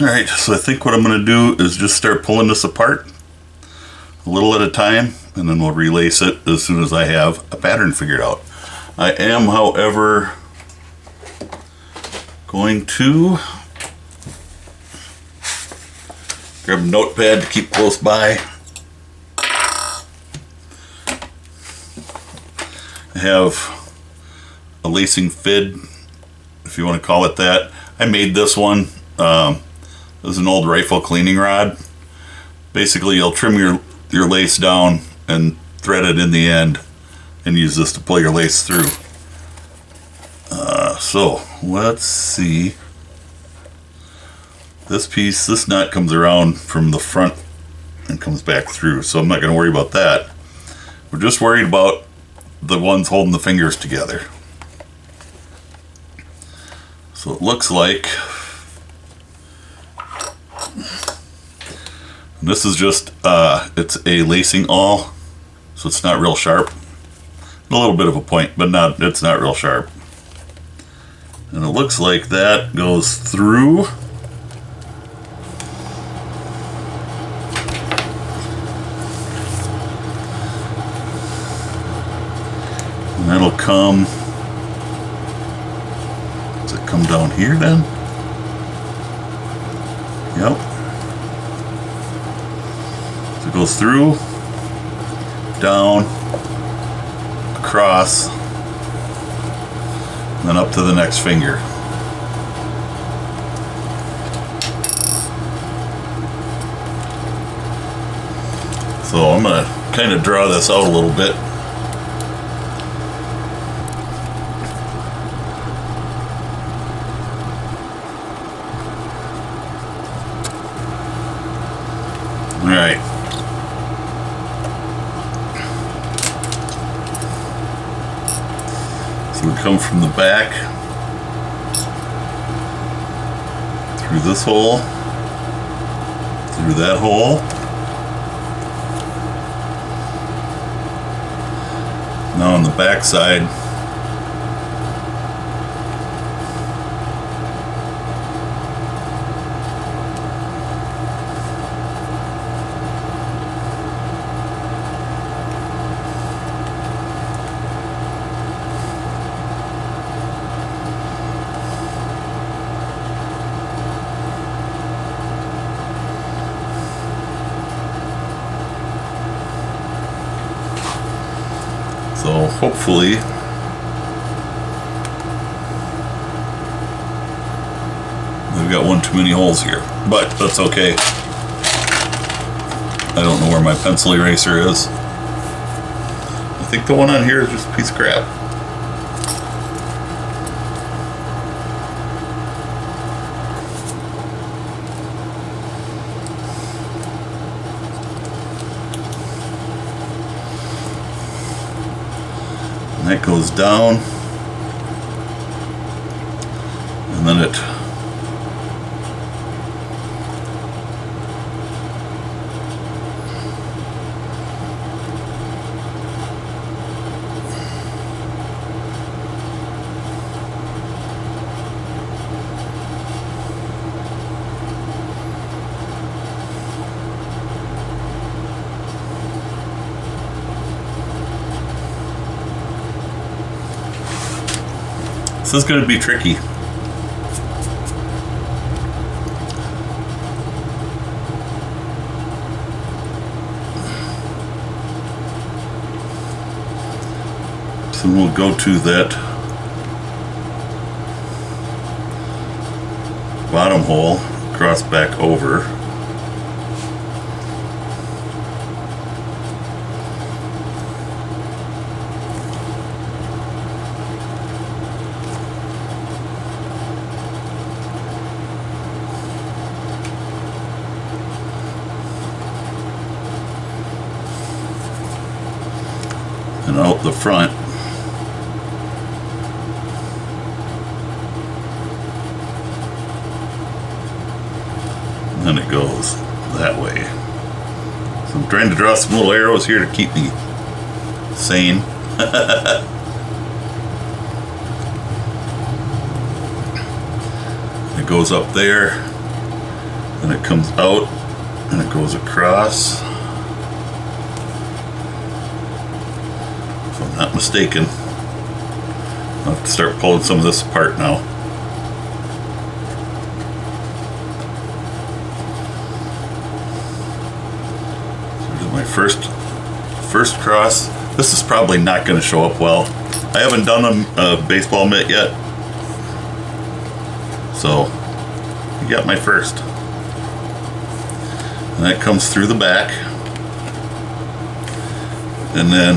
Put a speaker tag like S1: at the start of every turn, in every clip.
S1: Alright, so I think what I'm going to do is just start pulling this apart a little at a time, and then we'll relace it as soon as I have a pattern figured out. I am, however, going to grab a notepad to keep close by. I have a lacing fid, if you want to call it that. I made this one. This is an old rifle cleaning rod. Basically, you'll trim your lace down and thread it in the end and use this to pull your lace through. So let's see. This knot comes around from the front and comes back through, so I'm not going to worry about that. We're just worried about the ones holding the fingers together. So it looks like, and this is just it's a lacing awl, so it's not real sharp. A little bit of a point, but it's not real sharp. And it looks like that goes through and that'll come. Does it come down here then? Yep. So it goes through, down, across, and then up to the next finger. So I'm going to kind of draw this out a little bit. Alright. So we come from the back through this hole, through that hole, now on the back side so hopefully we've got one too many holes here, but that's okay. I don't know where my pencil eraser is. I think the one on here is just a piece of crap. That goes down, and then it this is going to be tricky. So we'll go to that bottom hole, cross back over. And out the front. And then it goes that way. So I'm trying to draw some little arrows here to keep me sane. It goes up there, and it comes out and it goes across. If I'm not mistaken, I'll have to start pulling some of this apart now. So there's my first cross. This is probably not going to show up well. I haven't done a baseball mitt yet, so you got my first. And that comes through the back, and then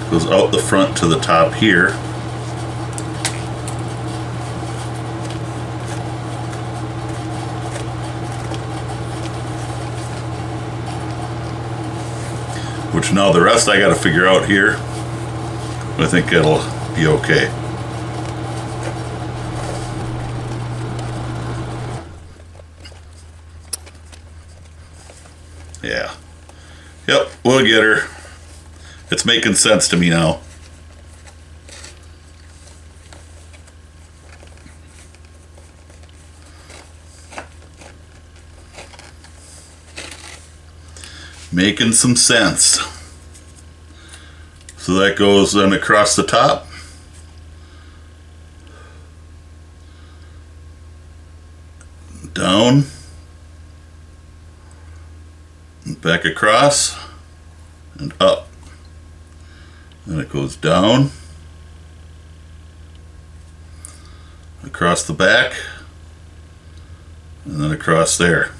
S1: goes out the front to the top here. Which now the rest I got to figure out here, but I think it'll be okay. Yeah. Yep, we'll get her. It's making sense to me now. Making some sense. So that goes then across the top. Down. Back across. And up. And it goes down. Across the back. And then across there.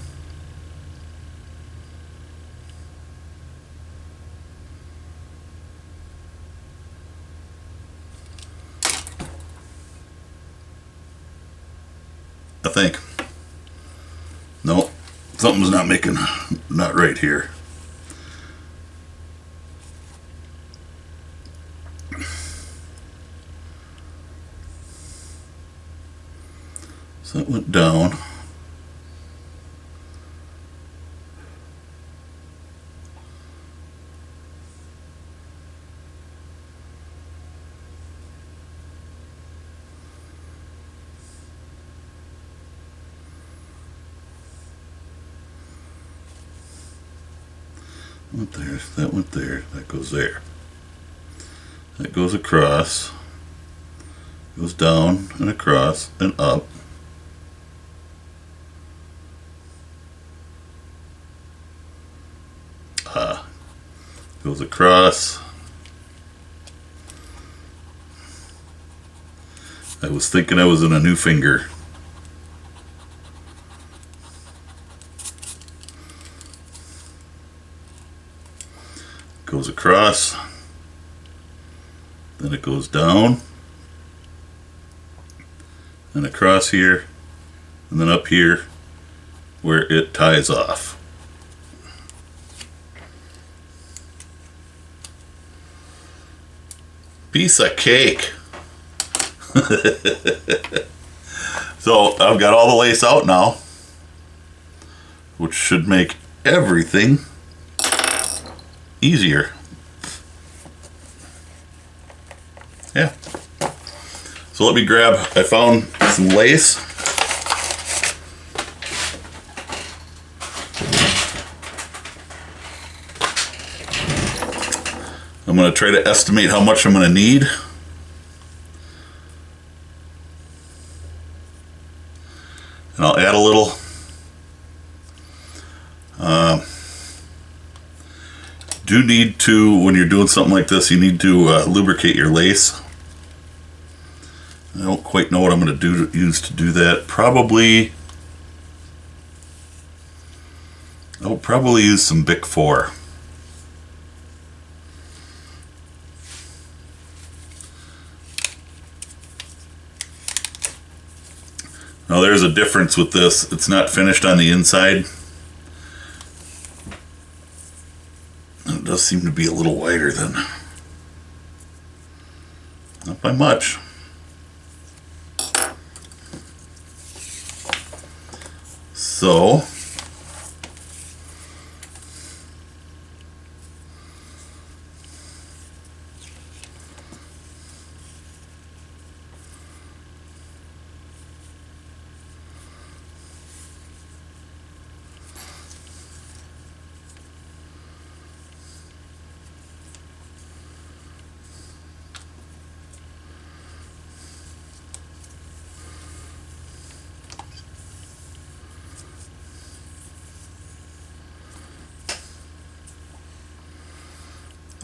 S1: I think. No, something's not right here. So it went down. Went there, that went there, that goes there. That goes across, goes down and across and up. Goes across. I was thinking I was in a new finger. Goes across, then it goes down and across here and then up here where it ties off. Piece of cake. So I've got all the lace out now, which should make everything easier. Yeah. So let me grab, I found some lace. I'm going to try to estimate how much I'm going to need. And I'll add a little. Do need to, when you're doing something like this, you need to lubricate your lace. I don't quite know what I'm going to use to do that. I'll probably use some Bic 4. Now there's a difference with this. It's not finished on the inside. It does seem to be a little wider than, not by much. So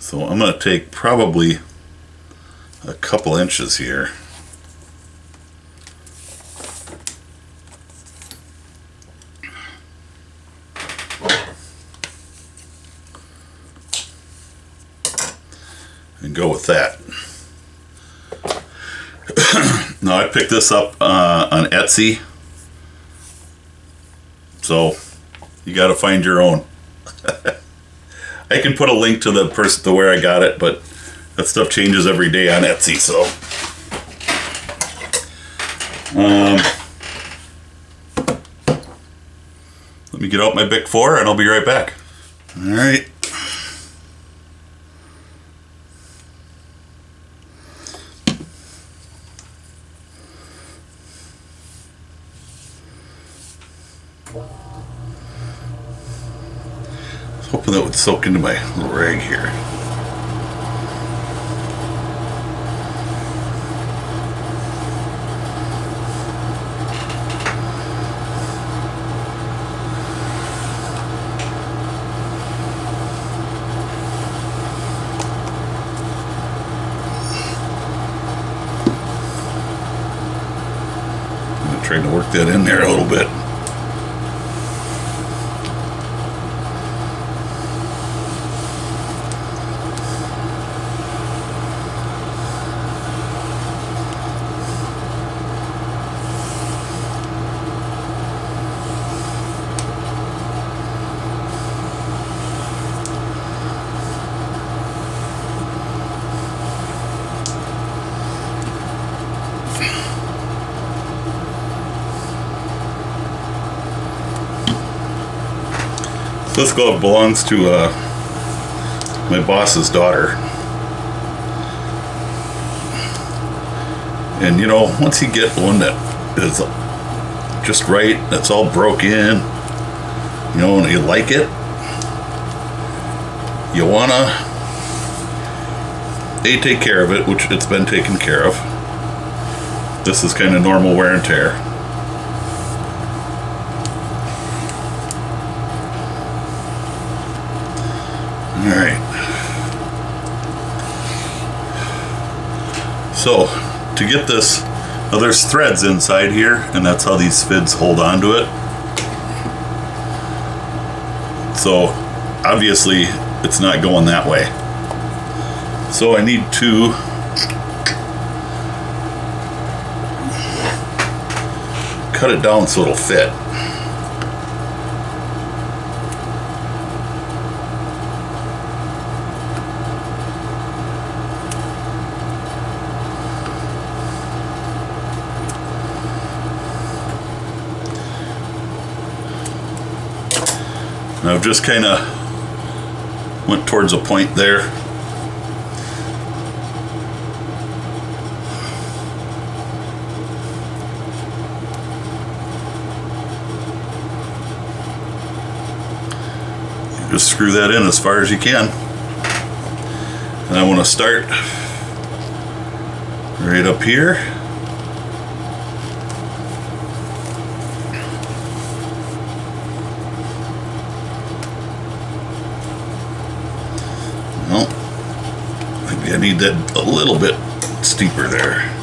S1: So I'm going to take probably a couple inches here. And go with that. Now I picked this up on Etsy, so you got to find your own. I can put a link to the person to where I got it, but that stuff changes every day on Etsy. So let me get out my Bic 4 and I'll be right back. All right. Hoping that would soak into my little rag here. I'm trying to work that in there a little bit. This glove belongs to my boss's daughter. And you know, once you get one that is just right, that's all broke in, you know, and you like it, you wanna take care of it, which it's been taken care of. This is kind of normal wear and tear. Alright, so to get this, now there's threads inside here, and that's how these fids hold on to it. So obviously it's not going that way. So I need to cut it down so it'll fit. And I've just kind of went towards a point there. Just screw that in as far as you can. And I want to start right up here. Well, maybe I need that a little bit steeper there.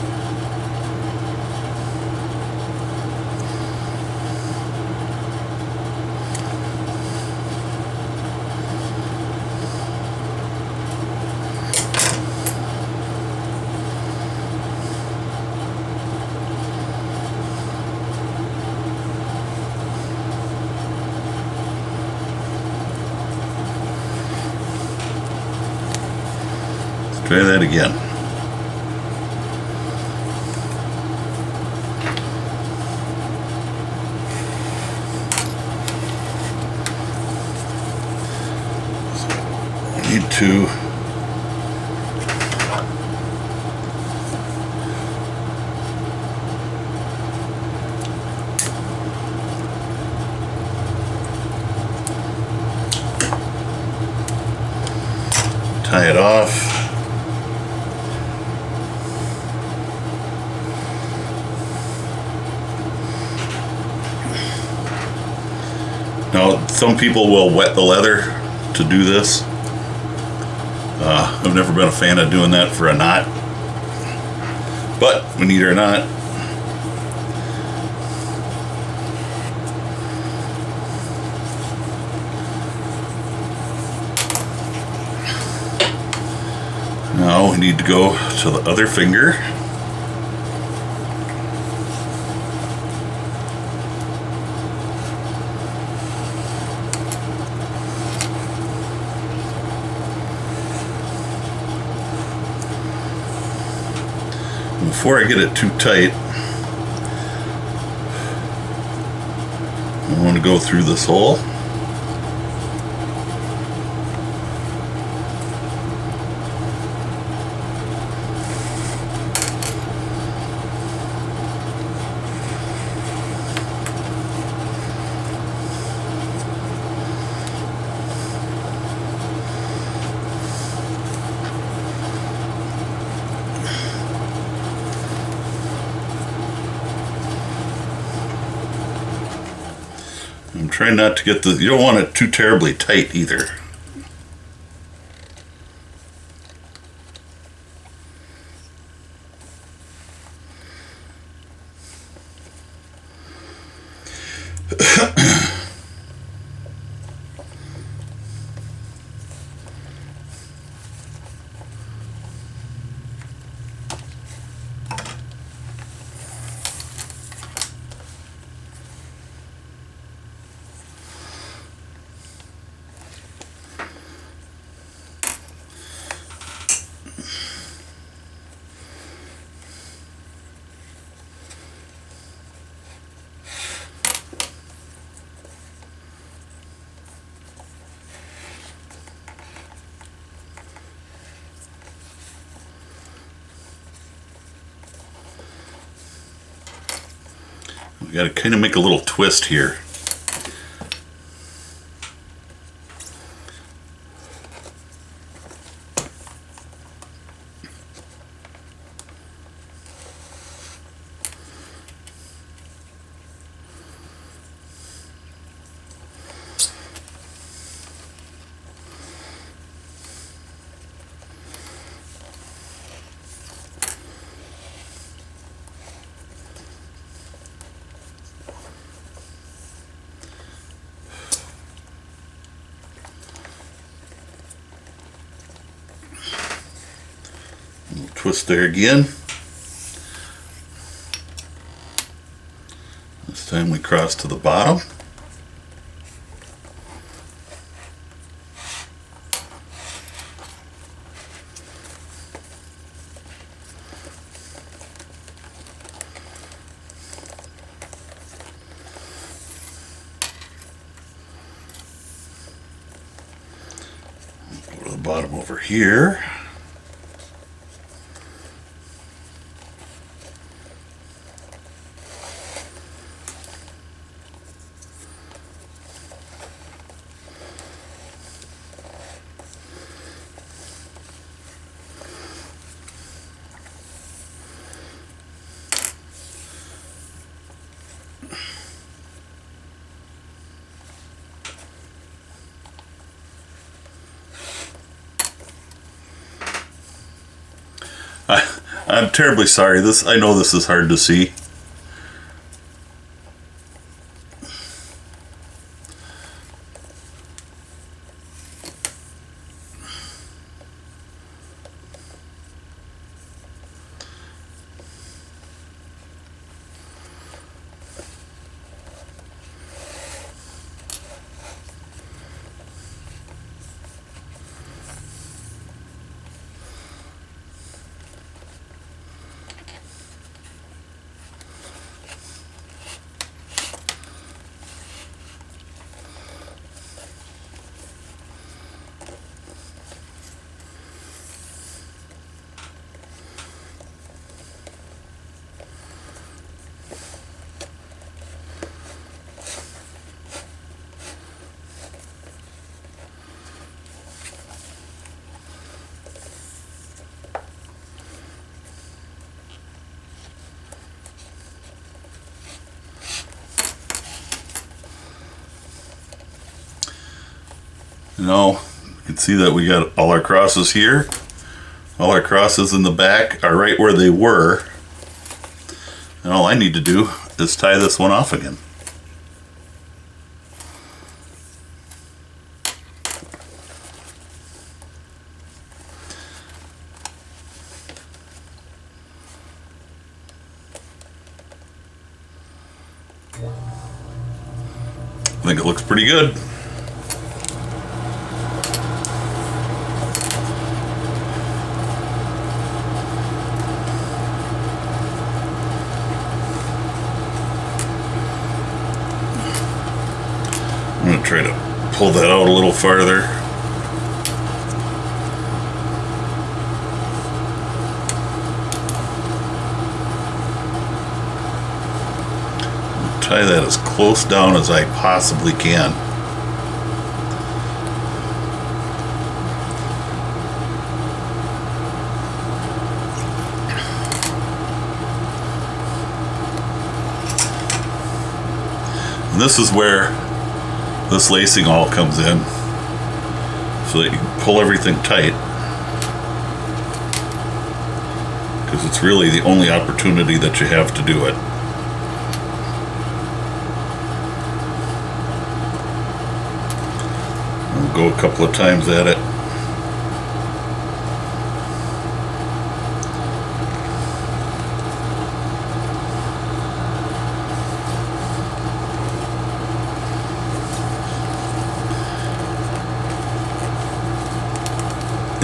S1: Try that again. So I need to tie it off. Now, some people will wet the leather to do this. I've never been a fan of doing that for a knot, but we need our knot. Now we need to go to the other finger. Before I get it too tight, I want to go through this hole. I'm trying not to get the, you don't want it too terribly tight either. We got to kind of make a little twist here. Twist there again. This time we cross to the bottom. Go to the bottom over here. I'm terribly sorry. I know this is hard to see. You know, You can see that we got all our crosses here. All our crosses in the back are right where they were. And all I need to do is tie this one off again. I think it looks pretty good. I'm going to try to pull that out a little farther. Tie that as close down as I possibly can. And this is where this lacing all comes in, so that you can pull everything tight, because it's really the only opportunity that you have to do it. Go a couple of times at it.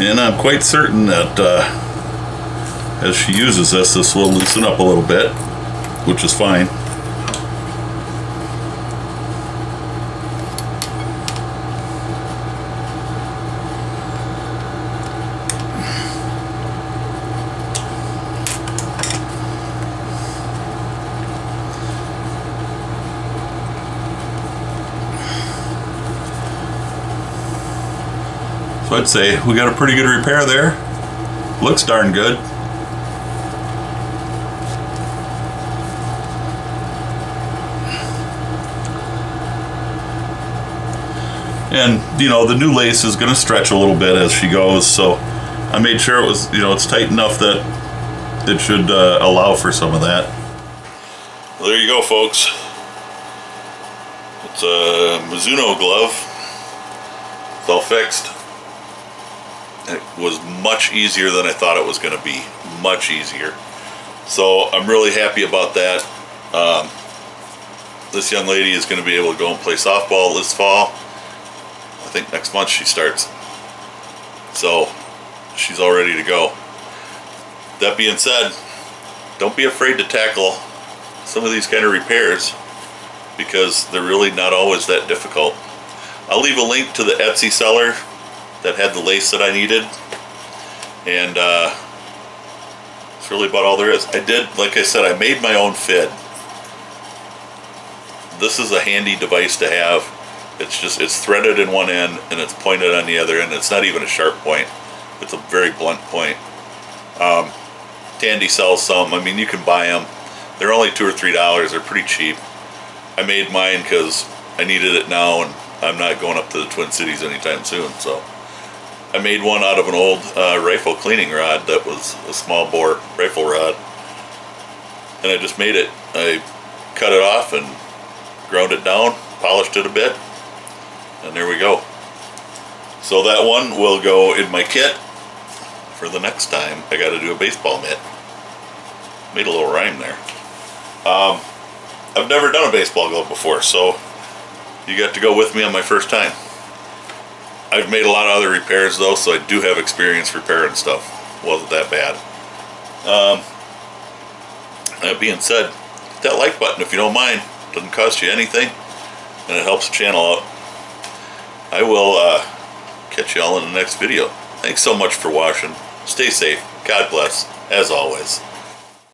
S1: And I'm quite certain that as she uses this will loosen up a little bit, which is fine. So I'd say we got a pretty good repair there. Looks darn good. And you know, the new lace is going to stretch a little bit as she goes, so I made sure it was, you know, it's tight enough that it should allow for some of that. Well, there you go, folks. It's a Mizuno glove. It's all fixed. It was much easier than I thought it was going to be. Much easier. So I'm really happy about that. This young lady is going to be able to go and play softball this fall. I think next month she starts. So she's all ready to go. That being said, don't be afraid to tackle some of these kind of repairs, because they're really not always that difficult. I'll leave a link to the Etsy seller that had the lace that I needed, and it's really about all there is. I did, like I said, I made my own fid. This is a handy device to have. It's threaded in one end and it's pointed on the other end. It's not even a sharp point. It's a very blunt point. Tandy sells some. I mean, you can buy them. They're only $2 or $3. They're pretty cheap. I made mine because I needed it now, and I'm not going up to the Twin Cities anytime soon, so I made one out of an old rifle cleaning rod that was a small bore rifle rod, and I just made it. I cut it off and ground it down, polished it a bit, and there we go. So that one will go in my kit for the next time I got to do a baseball mitt. Made a little rhyme there. I've never done a baseball glove before, so you got to go with me on my first time. I've made a lot of other repairs though, so I do have experience repairing stuff. Wasn't that bad. That being said, hit that like button if you don't mind. Doesn't cost you anything, and it helps the channel out. I will catch you all in the next video. Thanks so much for watching. Stay safe. God bless, as always.